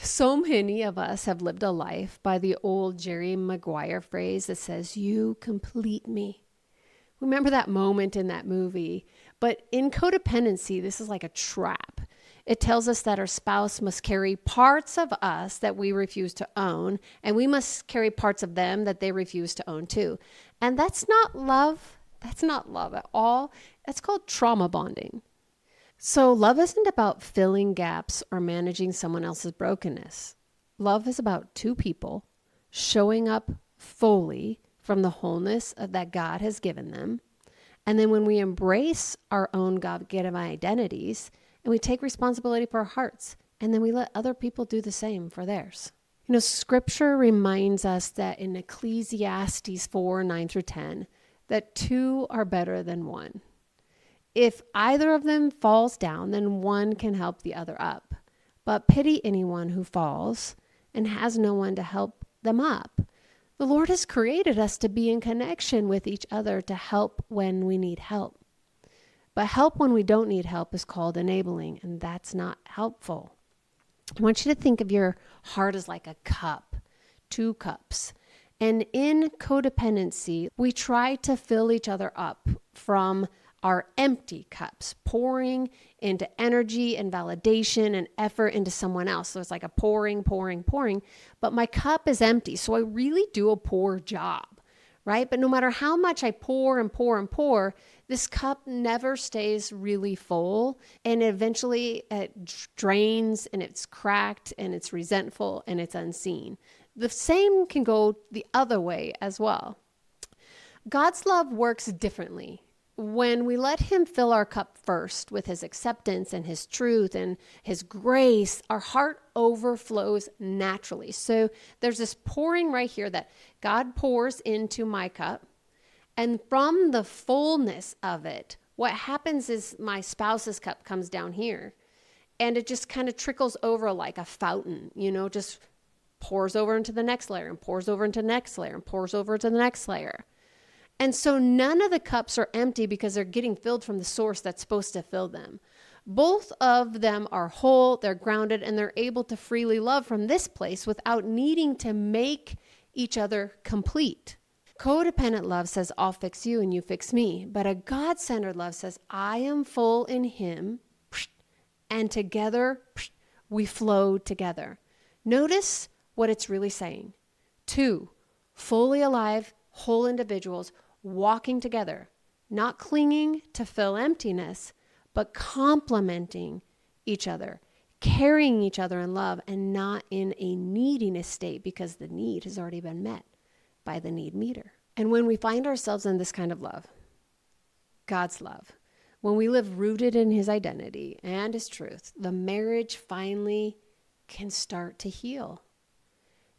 So many of us have lived a life by the old Jerry Maguire phrase that says, "You complete me." Remember that moment in that movie? But in codependency, this is like a trap. It tells us that our spouse must carry parts of us that we refuse to own, and we must carry parts of them that they refuse to own too. And that's not love. That's not love at all. That's called trauma bonding. So love isn't about filling gaps or managing someone else's brokenness. Love is about two people showing up fully from the wholeness that God has given them. And then when we embrace our own God-given identities and we take responsibility for our hearts, and then we let other people do the same for theirs. Scripture reminds us that in Ecclesiastes 4:9-10, that two are better than one. If either of them falls down, then one can help the other up. But pity anyone who falls and has no one to help them up. The Lord has created us to be in connection with each other to help when we need help. But help when we don't need help is called enabling, and that's not helpful. I want you to think of your heart as like a cup, two cups. And in codependency, we try to fill each other up from our empty cups, pouring into energy and validation and effort into someone else. So it's like a pouring, but my cup is empty. So I really do a poor job, right? But no matter how much I pour and pour, this cup never stays really full. And eventually it drains and it's cracked and it's resentful and it's unseen. The same can go the other way as well. God's love works differently. When we let him fill our cup first with his acceptance and his truth and his grace, our heart overflows naturally. So there's this pouring right here that God pours into my cup. And from the fullness of it, what happens is my spouse's cup comes down here. And it just kind of trickles over like a fountain, just pours over into the next layer and pours over into the next layer and pours over to the next layer. And so none of the cups are empty because they're getting filled from the source that's supposed to fill them. Both of them are whole, they're grounded, and they're able to freely love from this place without needing to make each other complete. Codependent love says, I'll fix you and you fix me. But a God-centered love says, I am full in him, and together we flow together. Notice what it's really saying. Two, fully alive, whole individuals walking together, not clinging to fill emptiness, but complementing each other, carrying each other in love, and not in a neediness state because the need has already been met by the need meter. And when we find ourselves in this kind of love, God's love, when we live rooted in his identity and his truth, the marriage finally can start to heal.